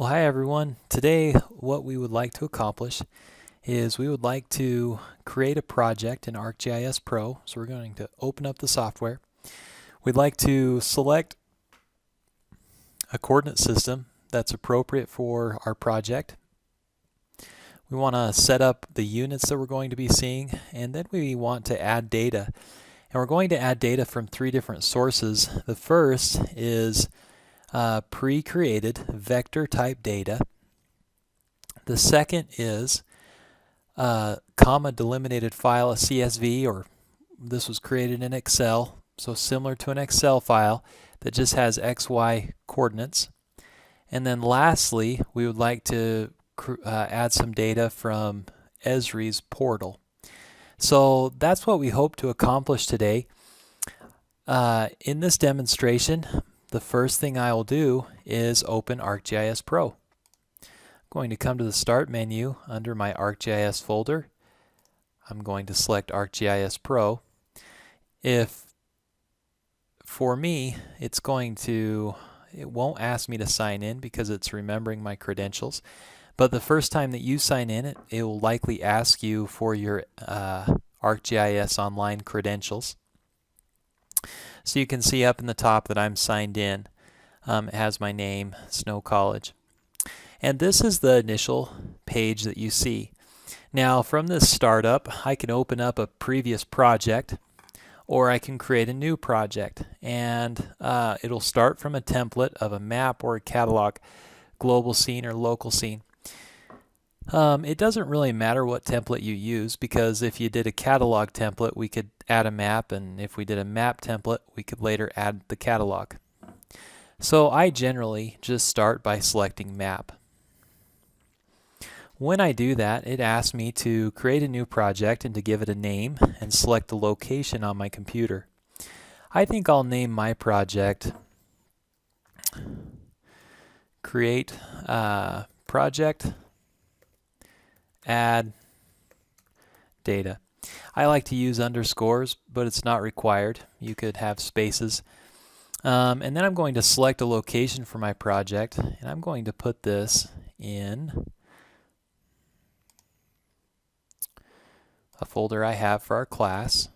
Well, hi everyone. Today what we would like to accomplish is we would like to create a project in ArcGIS Pro. So we're going to open up the software. We'd like to select a coordinate system that's appropriate for our project. We want to set up the units that we're going to be seeing, and then we want to add data. And we're going to add data from three different sources. The first is pre-created vector type data. The second is comma delimited file, a CSV, or this was created in Excel, so similar to an Excel file that just has XY coordinates. And then lastly, we would like to add some data from Esri's portal. So that's what we hope to accomplish today. In this demonstration, the first thing I will do is open ArcGIS Pro. I'm going to come to the Start menu under my ArcGIS folder. I'm going to select ArcGIS Pro. For me, it won't ask me to sign in because it's remembering my credentials. But the first time that you sign in, it will likely ask you for your ArcGIS Online credentials. So you can see up in the top that I'm signed in. It has my name, Snow College. And this is the initial page that you see. Now from this startup, I can open up a previous project, or I can create a new project. And it'll start from a template of a map or a catalog, global scene or local scene. It doesn't really matter what template you use, because if you did a catalog template, we could add a map, and if we did a map template, we could later add the catalog. So I generally just start by selecting map. When I do that, it asks me to create a new project and to give it a name and select the location on my computer. I think I'll name my project Create Project Add Data. I like to use underscores, but it's not required. You could have spaces. And then I'm going to select a location for my project, and I'm going to put this in a folder I have for our class.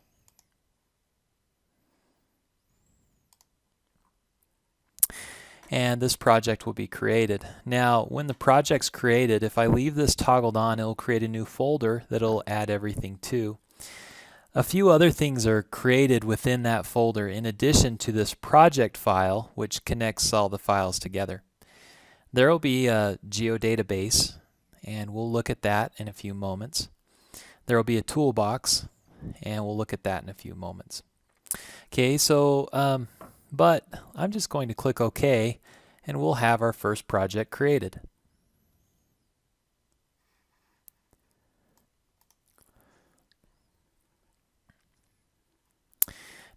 And this project will be created. Now, when the project's created, if I leave this toggled on, it'll create a new folder that it'll add everything to. A few other things are created within that folder in addition to this project file, which connects all the files together. There will be a geodatabase, and we'll look at that in a few moments. There will be a toolbox, and we'll look at that in a few moments. Okay, so but I'm just going to click OK, and we'll have our first project created.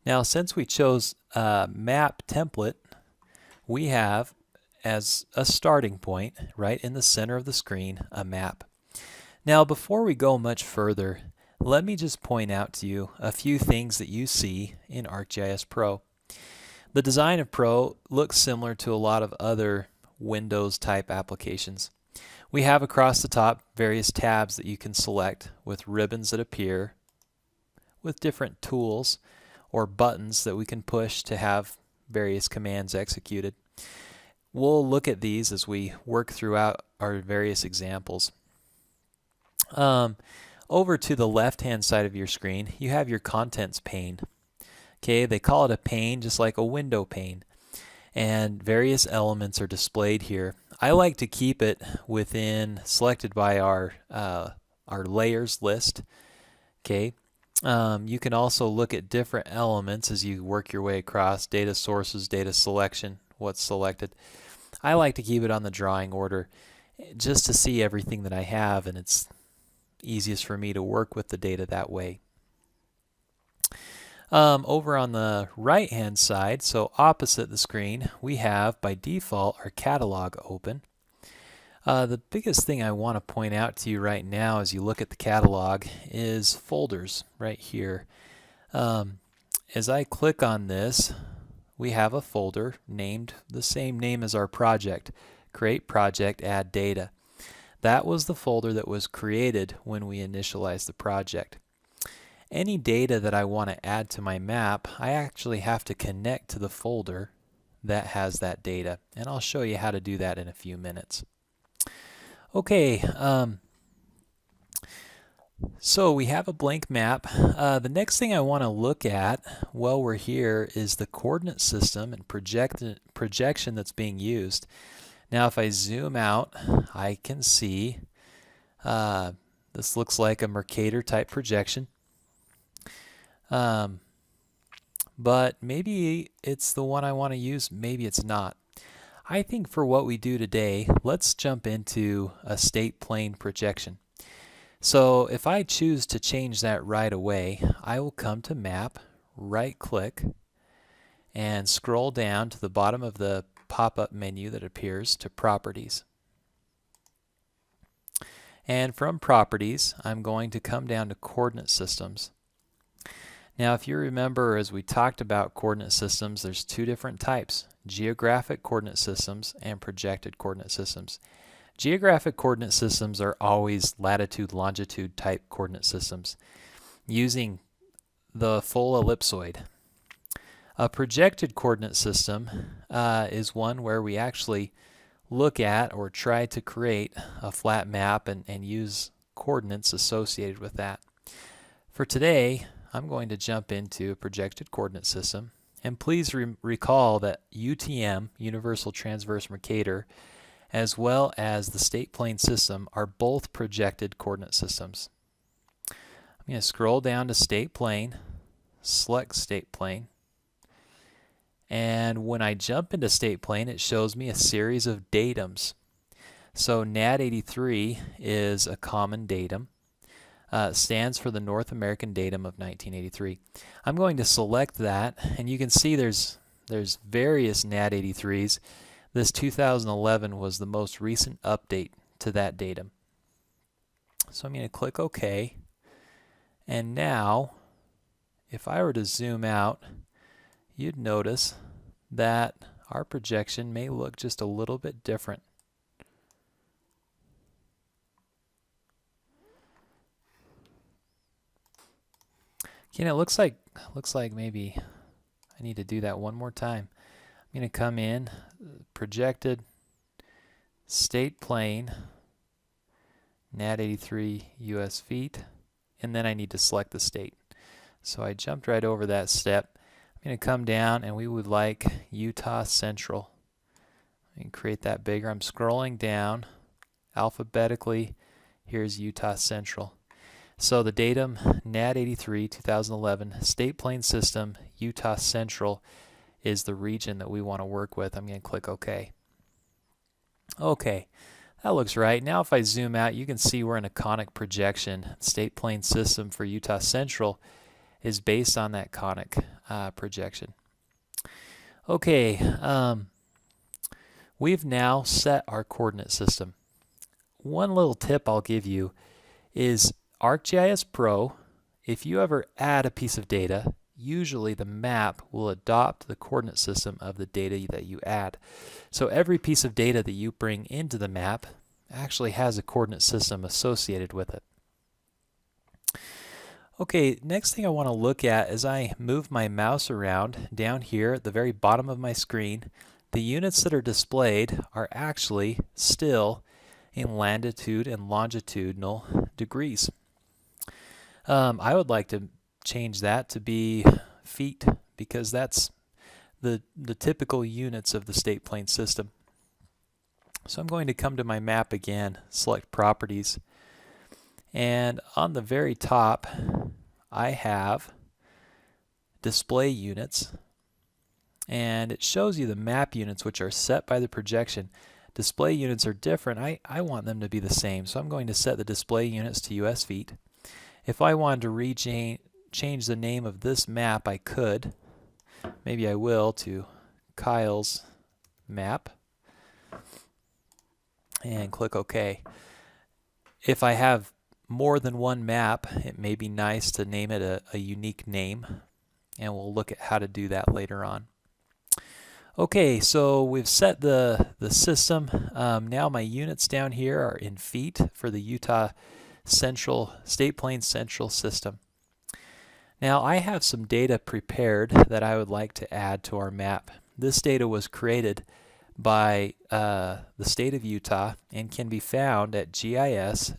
Now, since we chose map template, we have as a starting point, right in the center of the screen, a map. Now, before we go much further, let me just point out to you a few things that you see in ArcGIS Pro. The design of Pro looks similar to a lot of other Windows type applications. We have across the top various tabs that you can select with ribbons that appear with different tools or buttons that we can push to have various commands executed. We'll look at these as we work throughout our various examples. Over to the left hand side of your screen, you have your contents pane. Okay, they call it a pane just like a window pane, and various elements are displayed here. I like to keep it selected by our layers list. Okay, you can also look at different elements as you work your way across data sources, data selection, what's selected. I like to keep it on the drawing order just to see everything that I have, and it's easiest for me to work with the data that way. Over on the right hand side, so opposite the screen, we have by default our catalog open. The biggest thing I want to point out to you right now as you look at the catalog is folders right here. As I click on this, we have a folder named the same name as our project, create project, add data. That was the folder that was created when we initialized the project. Any data that I want to add to my map, I actually have to connect to the folder that has that data, and I'll show you how to do that in a few minutes. Okay, so we have a blank map. The next thing I want to look at while we're here is the coordinate system and projection that's being used. Now if I zoom out, I can see this looks like a Mercator type projection. But maybe it's the one I want to use, maybe it's not. I think for what we do today, let's jump into a state plane projection. So if I choose to change that right away, I will come to Map, right click, and scroll down to the bottom of the pop-up menu that appears to Properties. And from Properties, I'm going to come down to Coordinate Systems. Now if you remember, as we talked about coordinate systems, there's two different types: geographic coordinate systems and projected coordinate systems. Geographic coordinate systems are always latitude, longitude type coordinate systems using the full ellipsoid. A projected coordinate system is one where we actually look at or try to create a flat map and use coordinates associated with that. For today, I'm going to jump into a projected coordinate system, and please recall that UTM, Universal Transverse Mercator, as well as the state plane system are both projected coordinate systems. I'm going to scroll down to state plane, select state plane, and when I jump into state plane, it shows me a series of datums. So NAD 83 is a common datum. Stands for the North American Datum of 1983. I'm going to select that, and you can see there's various NAD 83s. This 2011 was the most recent update to that datum. So I'm going to click OK, and now if I were to zoom out, you'd notice that our projection may look just a little bit different. You know, it looks like maybe I need to do that one more time. I'm going to come in, projected, state plane, NAD 83 US feet, and then I need to select the state. So I jumped right over that step. I'm going to come down, and we would like Utah Central. I can create that bigger. I'm scrolling down alphabetically. Here's Utah Central. So the datum, NAD 83, 2011, state plane system, Utah Central is the region that we want to work with. I'm going to click OK. Okay, that looks right. Now if I zoom out, you can see we're in a conic projection. State plane system for Utah Central is based on that conic projection. Okay, we've now set our coordinate system. One little tip I'll give you is ArcGIS Pro, if you ever add a piece of data, usually the map will adopt the coordinate system of the data that you add. So every piece of data that you bring into the map actually has a coordinate system associated with it. Okay, next thing I want to look at as I move my mouse around down here at the very bottom of my screen, the units that are displayed are actually still in latitude and longitudinal degrees. I would like to change that to be feet because that's the typical units of the state plane system. So I'm going to come to my map again, select Properties, and on the very top I have Display Units, and it shows you the map units which are set by the projection. Display units are different. I want them to be the same, so I'm going to set the display units to US feet. If I wanted to change the name of this map, I could. Maybe I will to Kyle's map and click OK. If I have more than one map, it may be nice to name it a unique name, and we'll look at how to do that later on. Okay, so we've set the system. Now my units down here are in feet for the Utah Central State Plains Central system. Now I have some data prepared that I would like to add to our map. This data was created by the state of Utah and can be found at gis.utah.gov.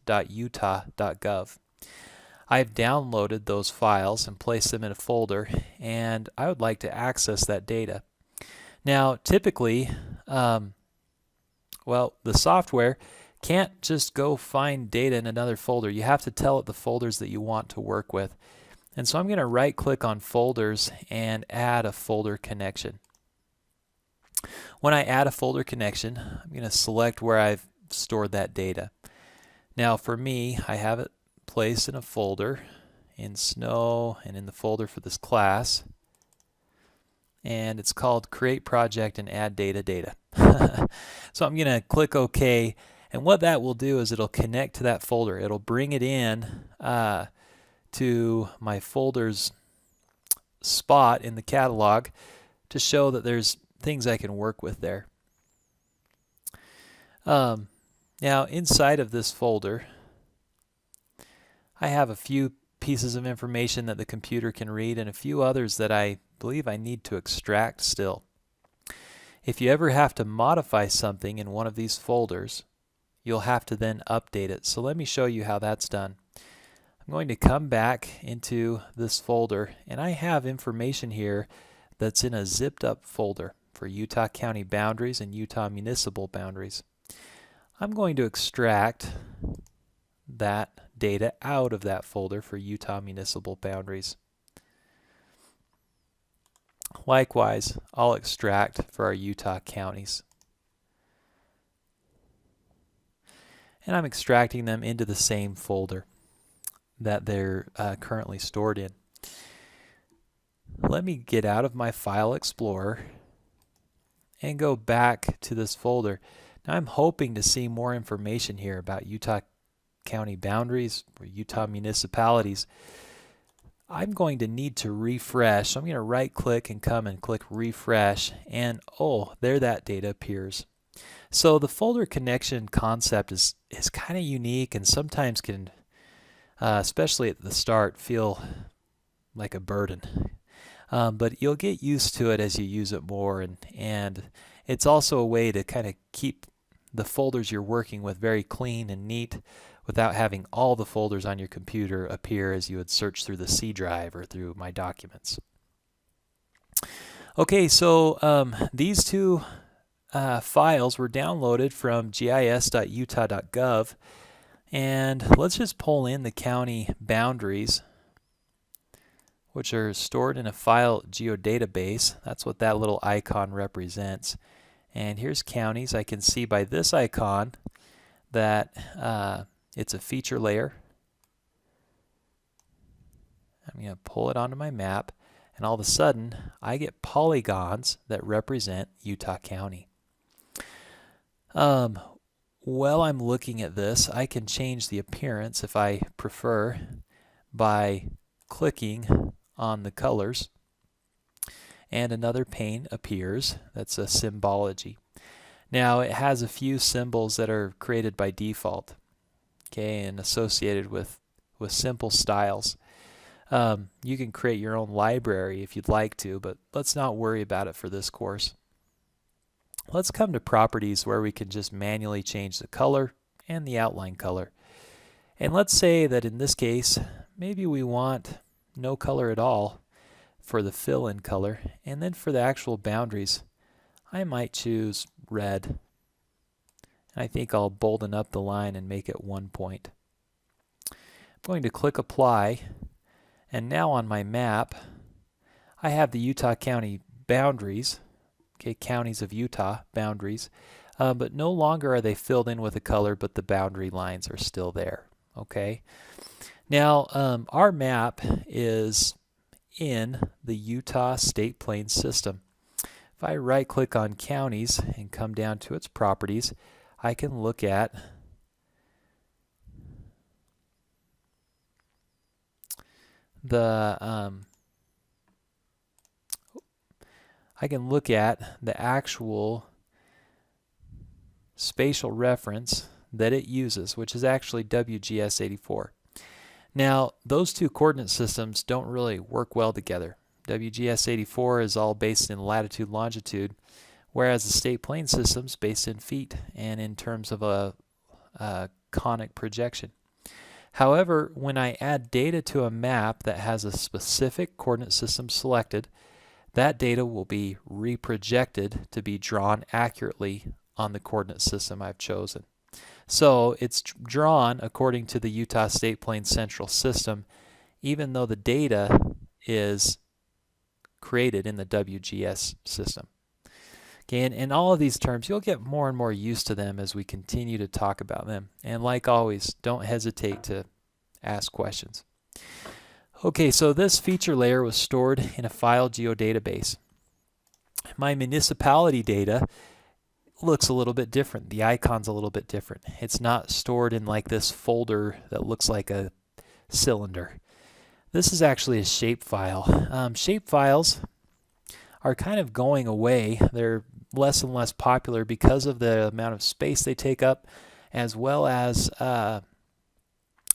I've downloaded those files and placed them in a folder, and I would like to access that data. Now, typically, the software can't just go find data in another folder. You have to tell it the folders that you want to work with. And so I'm going to right-click on Folders and add a folder connection. When I add a folder connection, I'm going to select where I've stored that data. Now, for me, I have it placed in a folder in Snow and in the folder for this class. And it's called Create Project and Add Data. So I'm going to click OK, and what that will do is it'll connect to that folder. It'll bring it in to my folder's spot in the catalog to show that there's things I can work with there. Now inside of this folder, I have a few pieces of information that the computer can read and a few others that I believe I need to extract still. If you ever have to modify something in one of these folders, you'll have to then update it. So let me show you how that's done. I'm going to come back into this folder, and I have information here that's in a zipped up folder for Utah County boundaries and Utah municipal boundaries. I'm going to extract that data out of that folder for Utah municipal boundaries. Likewise, I'll extract for our Utah counties. And I'm extracting them into the same folder that they're currently stored in. Let me get out of my File Explorer and go back to this folder. Now I'm hoping to see more information here about Utah County boundaries or Utah municipalities. I'm going to need to refresh. So I'm going to right click and come and click refresh, and oh, there that data appears. So the folder connection concept is kind of unique and sometimes can, especially at the start, feel like a burden. But you'll get used to it as you use it more, and it's also a way to kind of keep the folders you're working with very clean and neat without having all the folders on your computer appear as you would search through the C drive or through My Documents. Okay, so these two files were downloaded from gis.utah.gov, and let's just pull in the county boundaries, which are stored in a file geodatabase. That's what that little icon represents. And here's counties. I can see by this icon that it's a feature layer. I'm going to pull it onto my map, and all of a sudden I get polygons that represent Utah County. While I'm looking at this, I can change the appearance if I prefer by clicking on the colors, and another pane appears. That's a symbology. Now it has a few symbols that are created by default, okay, and associated with simple styles. You can create your own library if you'd like to, but let's not worry about it for this course. Let's come to properties where we can just manually change the color and the outline color. And let's say that in this case, maybe we want no color at all for the fill-in color, and then for the actual boundaries, I might choose red. I think I'll bolden up the line and make it 1 point. I'm going to click Apply, and now on my map, I have the Utah County boundaries, okay, counties of Utah boundaries, but no longer are they filled in with a color, but the boundary lines are still there, okay? Now, our map is in the Utah State Plains system. If I right-click on counties and come down to its properties, I can look at the I can look at the actual spatial reference that it uses, which is actually WGS 84. Now, those two coordinate systems don't really work well together. WGS 84 is all based in latitude, longitude, whereas the state plane system is based in feet and in terms of a conic projection. However, when I add data to a map that has a specific coordinate system selected, that data will be reprojected to be drawn accurately on the coordinate system I've chosen. So it's drawn according to the Utah State Plane Central System, even though the data is created in the WGS system. Okay, and in all of these terms, you'll get more and more used to them as we continue to talk about them. And like always, don't hesitate to ask questions. Okay, so this feature layer was stored in a file geodatabase. My municipality data looks a little bit different. The icon's a little bit different. It's not stored in like this folder that looks like a cylinder. This is actually a shapefile. Shapefiles are kind of going away. They're less and less popular because of the amount of space they take up, as well as how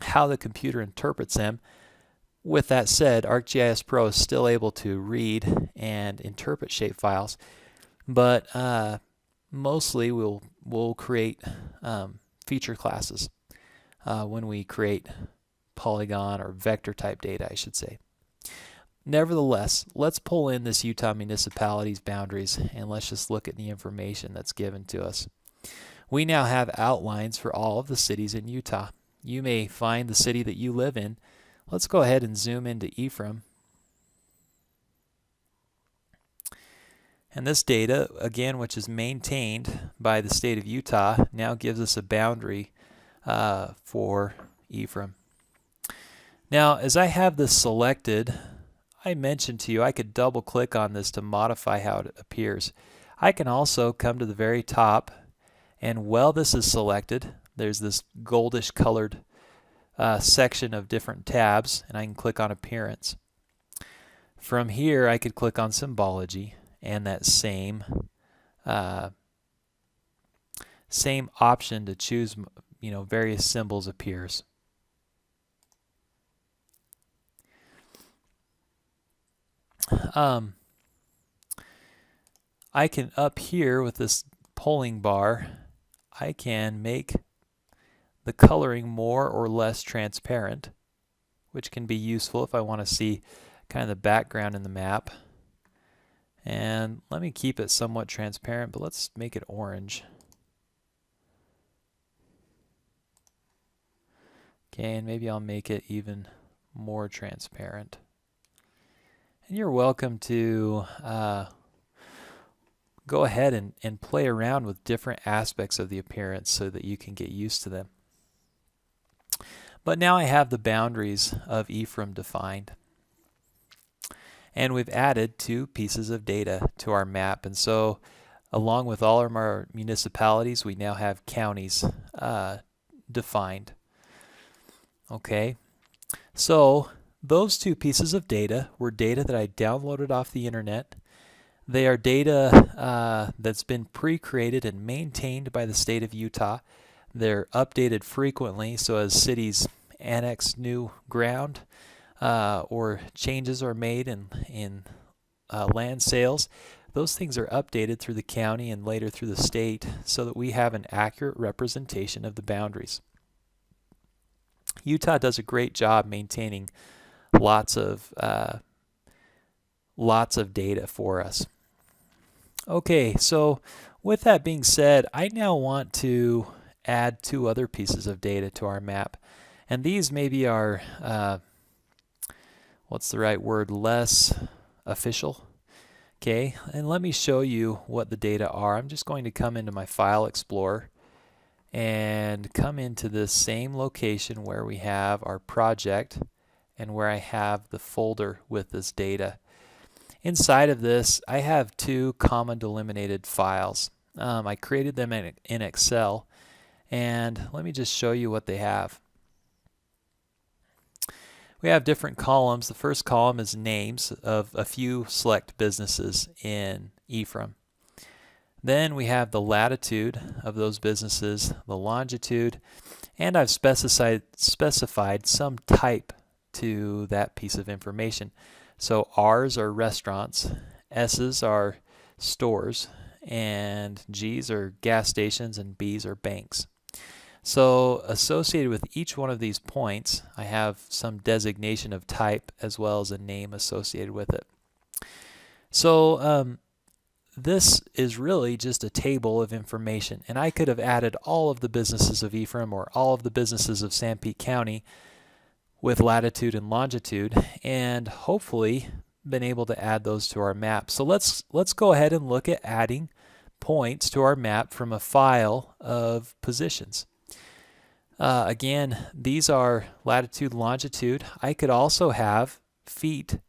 the computer interprets them. With that said, ArcGIS Pro is still able to read and interpret shapefiles, but mostly we'll create feature classes when we create polygon or vector type data, I should say. Nevertheless, let's pull in this Utah municipality's boundaries and let's just look at the information that's given to us. We now have outlines for all of the cities in Utah. You may find the city that you live in. Let's go ahead and zoom into Ephraim. And this data, again, which is maintained by the state of Utah, now gives us a boundary for Ephraim. Now, as I have this selected, I mentioned to you I could double click on this to modify how it appears. I can also come to the very top, and while this is selected, there's this goldish colored section of different tabs, and I can click on Appearance. From here, I could click on Symbology, and that same option to choose, various symbols appears. I can up here with this polling bar, I can make the coloring more or less transparent, which can be useful if I want to see kind of the background in the map. And let me keep it somewhat transparent, but let's make it orange. Okay, and maybe I'll make it even more transparent. And you're welcome to go ahead and play around with different aspects of the appearance so that you can get used to them. But now I have the boundaries of Ephraim defined. And we've added 2 pieces of data to our map. And so along with all of our municipalities, we now have counties defined. Okay, so those 2 pieces of data were data that I downloaded off the internet. They are data that's been pre-created and maintained by the state of Utah. They're updated frequently, so as cities annex new ground or changes are made in land sales, those things are updated through the county and later through the state so that we have an accurate representation of the boundaries. Utah does a great job maintaining lots of data for us. Okay, so with that being said, I now want to add 2 other pieces of data to our map, and these maybe are what's the right word, less official. Okay, and let me show you what the data are. I'm just going to come into my File Explorer and come into this same location where we have our project and where I have the folder with this data. Inside of this, I have 2 comma delimited files. I created them in Excel, and let me just show you what they have. We have different columns. The first column is names of a few select businesses in Ephraim. Then we have the latitude of those businesses, the longitude, and I've specified some type to that piece of information. So R's are restaurants, S's are stores, and G's are gas stations, and B's are banks. So associated with each one of these points, I have some designation of type as well as a name associated with it. So this is really just a table of information, and I could have added all of the businesses of Ephraim or all of the businesses of Sanpete County with latitude and longitude, and hopefully been able to add those to our map. So let's go ahead and look at adding points to our map from a file of positions. Again, these are latitude, longitude. I could also have feet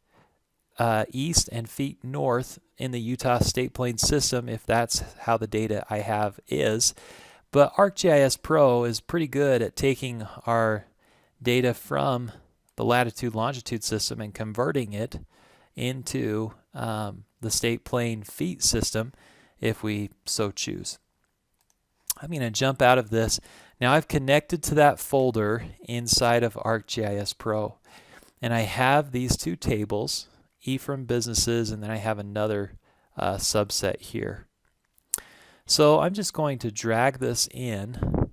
east and feet north in the Utah State Plane system if that's how the data I have is. But ArcGIS Pro is pretty good at taking our data from the latitude longitude system and converting it into the State Plane feet system if we so choose. I'm going to jump out of this. Now I've connected to that folder inside of ArcGIS Pro, and I have these two tables, Ephraim businesses, and then I have another subset here. So I'm just going to drag this in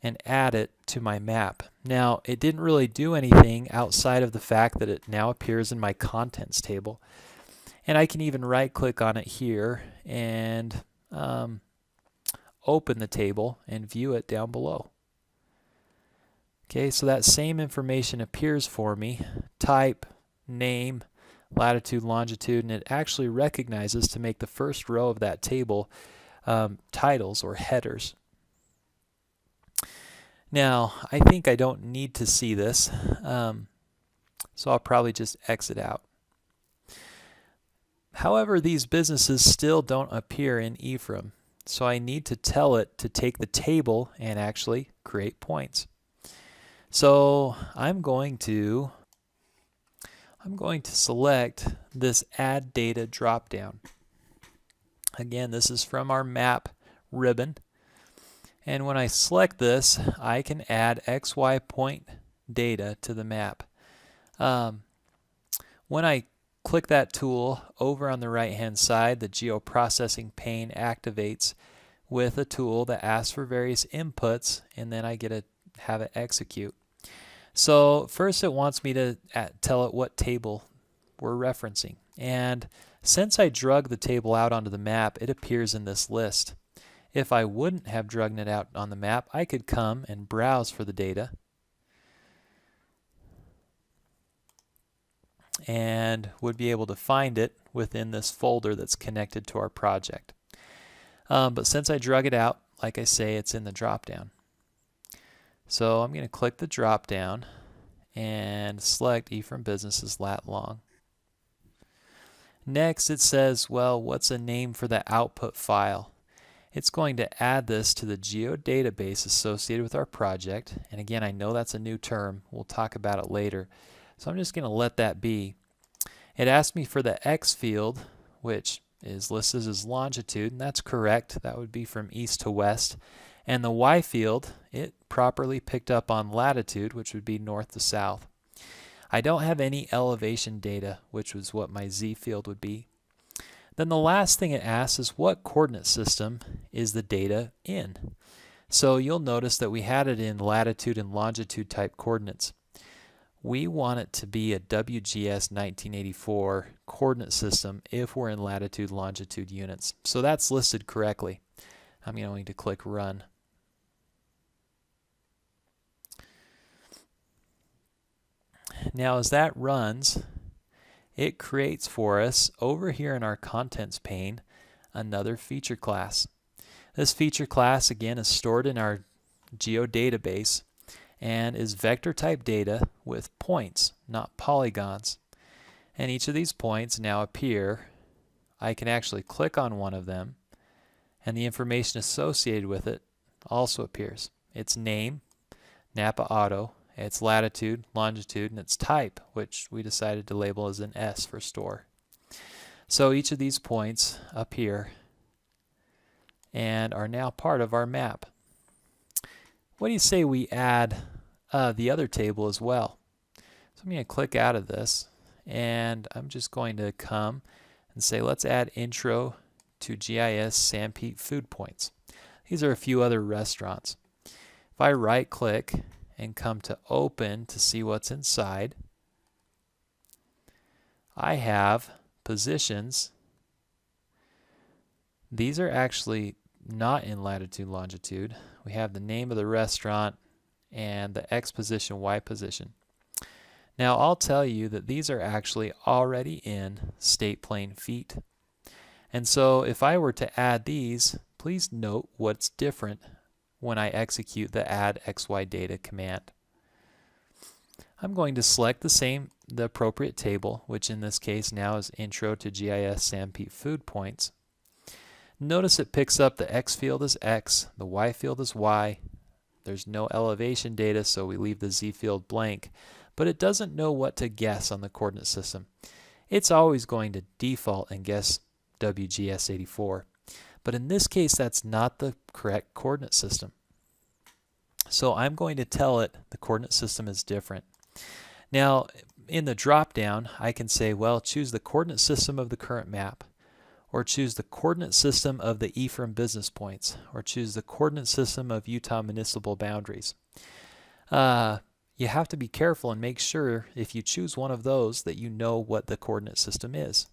and add it to my map. Now it didn't really do anything outside of the fact that it now appears in my contents table, and I can even right click on it here and open the table and view it down below. Okay, so that same information appears for me, type, name, latitude, longitude, and it actually recognizes to make the first row of that table titles or headers. Now, I think I don't need to see this, so I'll probably just exit out. However, these businesses still don't appear in Ephraim, so I need to tell it to take the table and actually create points. So I'm going to select this Add Data dropdown. Again, this is from our map ribbon. And when I select this, I can add XY point data to the map. When I click that tool over on the right hand side, the geoprocessing pane activates with a tool that asks for various inputs, and then I get to have it execute. So first it wants me to tell it what table we're referencing. And since I drug the table out onto the map, it appears in this list. If I wouldn't have drugged it out on the map, I could come and browse for the data and would be able to find it within this folder that's connected to our project. But since I drug it out, like I say, it's in the drop-down. So I'm going to click the drop-down and select Ephraim Businesses lat long. Next it says, well, what's a name for the output file? It's going to add this to the geodatabase associated with our project. And again, I know that's a new term. We'll talk about it later. So I'm just going to let that be. It asked me for the X field, which is listed as longitude, and that's correct. That would be from east to west. And the Y field, it properly picked up on latitude, which would be north to south. I don't have any elevation data, which was what my Z field would be. Then the last thing it asks is what coordinate system is the data in. So you'll notice that we had it in latitude and longitude type coordinates. We want it to be a WGS 1984 coordinate system if we're in latitude longitude units. So that's listed correctly. I'm going to click Run. Now as that runs, it creates for us over here in our contents pane another feature class. This feature class again is stored in our geodatabase and is vector type data with points, not polygons. And each of these points now appear. I can actually click on one of them and the information associated with it also appears. Its name, Napa Auto, its latitude, longitude, and its type, which we decided to label as an S for store. So each of these points up here and are now part of our map. What do you say we add the other table as well? So I'm going to click out of this, and I'm just going to come and say let's add intro to GIS Sanpete food points. These are a few other restaurants. If I right click and come to open to see what's inside, I have positions. These are actually not in latitude longitude. We have the name of the restaurant and the X position, Y position. Now I'll tell you that these are actually already in state plane feet. And so if I were to add these, please note what's different when I execute the add XY data command. I'm going to select the appropriate table, which in this case now is intro to GIS Sanpete food points. Notice it picks up the X field as X, the Y field as Y. There's no elevation data, so we leave the Z field blank, but it doesn't know what to guess on the coordinate system. It's always going to default and guess WGS 84, but in this case that's not the correct coordinate system. So I'm going to tell it the coordinate system is different. Now in the drop down I can say, well, choose the coordinate system of the current map, or choose the coordinate system of the Ephraim business points, or choose the coordinate system of Utah municipal boundaries. You have to be careful and make sure if you choose one of those that you know what the coordinate system is.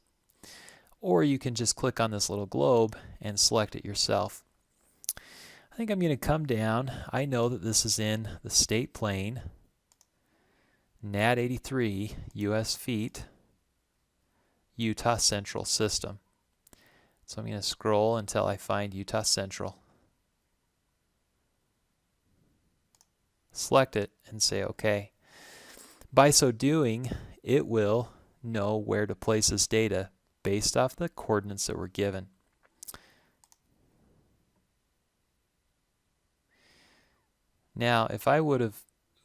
Or you can just click on this little globe and select it yourself. I think I'm going to come down. I know that this is in the state plane, NAD 83 US feet, Utah Central system. So I'm going to scroll until I find Utah Central. Select it and say OK. By so doing, it will know where to place this data based off the coordinates that were given. Now, if I would have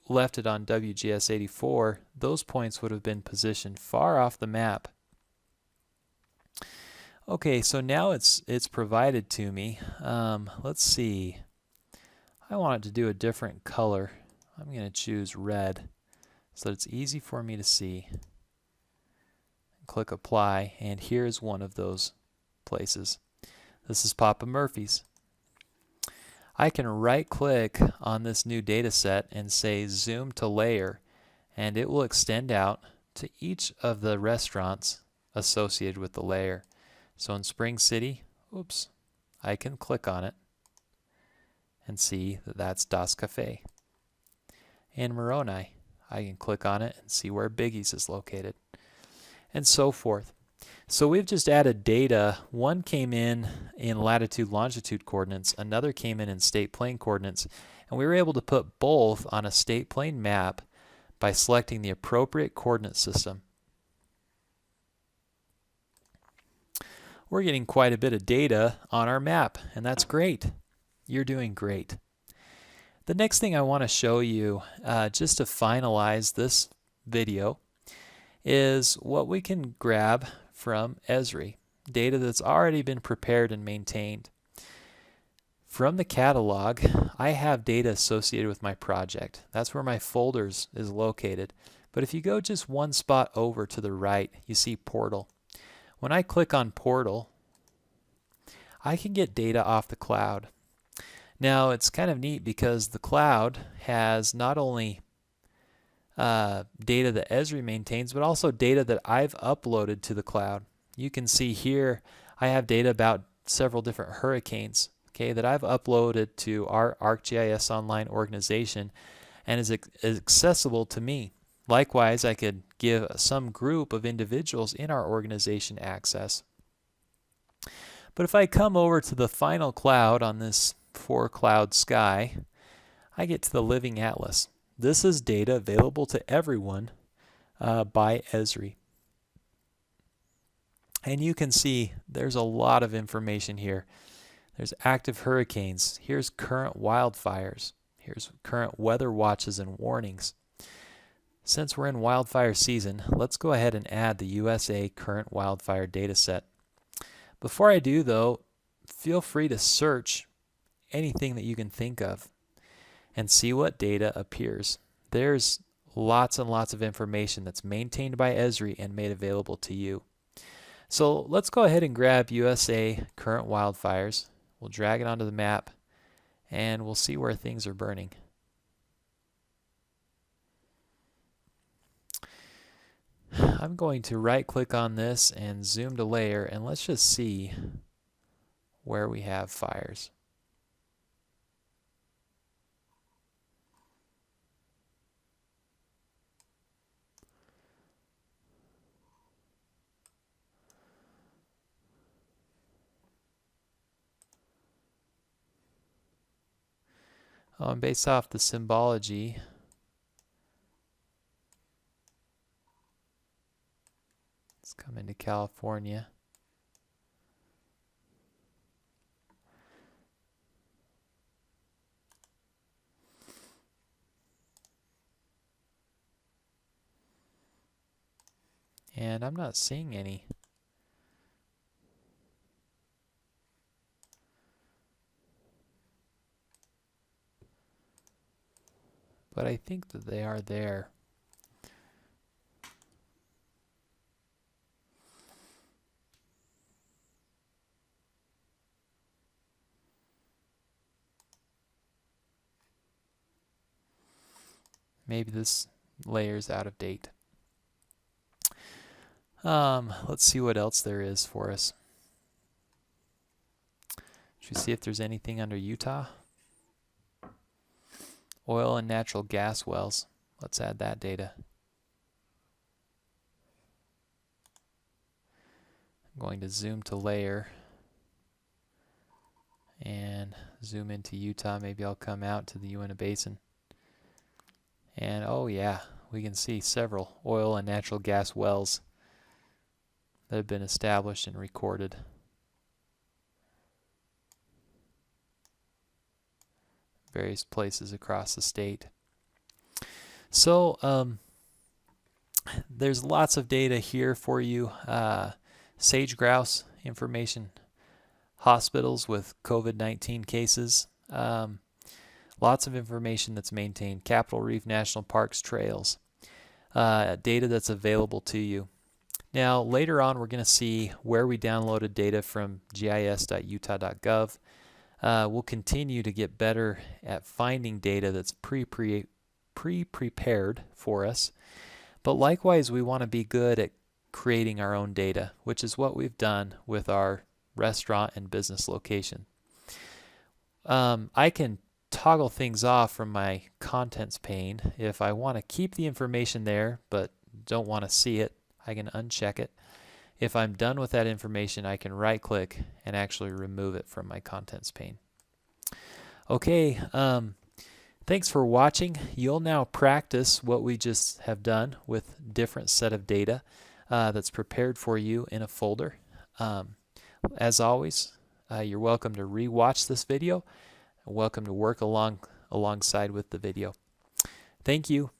left it on WGS 84, those points would have been positioned far off the map. Okay, so now it's provided to me. Let's see. I want it to do a different color. I'm going to choose red so that it's easy for me to see. Click apply, and here's one of those places. This is Papa Murphy's. I can right click on this new data set and say zoom to layer, and it will extend out to each of the restaurants associated with the layer. So in Spring City, oops, I can click on it and see that that's Das Cafe. In Moroni, I can click on it and see where Biggie's is located, and so forth. So we've just added data. One came in latitude longitude coordinates, another came in state plane coordinates, and we were able to put both on a state plane map by selecting the appropriate coordinate system. We're getting quite a bit of data on our map, and that's great. You're doing great. The next thing I want to show you, just to finalize this video, is what we can grab from Esri, data that's already been prepared and maintained. From the catalog, I have data associated with my project. That's where my folders is located. But if you go just one spot over to the right, you see Portal. When I click on Portal, I can get data off the cloud. Now it's kind of neat because the cloud has not only data that Esri maintains, but also data that I've uploaded to the cloud. You can see here I have data about several different hurricanes, okay, that I've uploaded to our ArcGIS online organization and is accessible to me. Likewise, I could give some group of individuals in our organization access. But if I come over to the final cloud on this 4-cloud sky, I get to the Living Atlas. This is data available to everyone by Esri. And you can see there's a lot of information here. There's active hurricanes. Here's current wildfires. Here's current weather watches and warnings. Since we're in wildfire season, let's go ahead and add the USA current wildfire data set. Before I do though, feel free to search anything that you can think of and see what data appears. There's lots and lots of information that's maintained by Esri and made available to you. So let's go ahead and grab USA current wildfires. We'll drag it onto the map and we'll see where things are burning. I'm going to right click on this and zoom to layer, and let's just see where we have fires. And based off the symbology, let's come into California. And I'm not seeing any. But I think that they are there. Maybe this layer is out of date. Let's see what else there is for us. Should we see if there's anything under Utah? Oil and natural gas wells. Let's add that data. I'm going to zoom to layer and zoom into Utah. Maybe I'll come out to the Uinta Basin. And oh yeah, we can see several oil and natural gas wells that have been established and recorded. Various places across the state. So there's lots of data here for you. Sage grouse information, hospitals with COVID-19 cases, lots of information that's maintained, Capitol Reef National Parks, trails, data that's available to you. Now later on we're going to see where we downloaded data from gis.utah.gov. We'll continue to get better at finding data that's pre-prepared for us. But likewise, we want to be good at creating our own data, which is what we've done with our restaurant and business location. I can toggle things off from my contents pane. If I want to keep the information there but don't want to see it, I can uncheck it. If I'm done with that information, I can right click and actually remove it from my contents pane. Okay, thanks for watching. You'll now practice what we just have done with different set of data that's prepared for you in a folder. As always, you're welcome to re-watch this video and welcome to work alongside with the video. Thank you.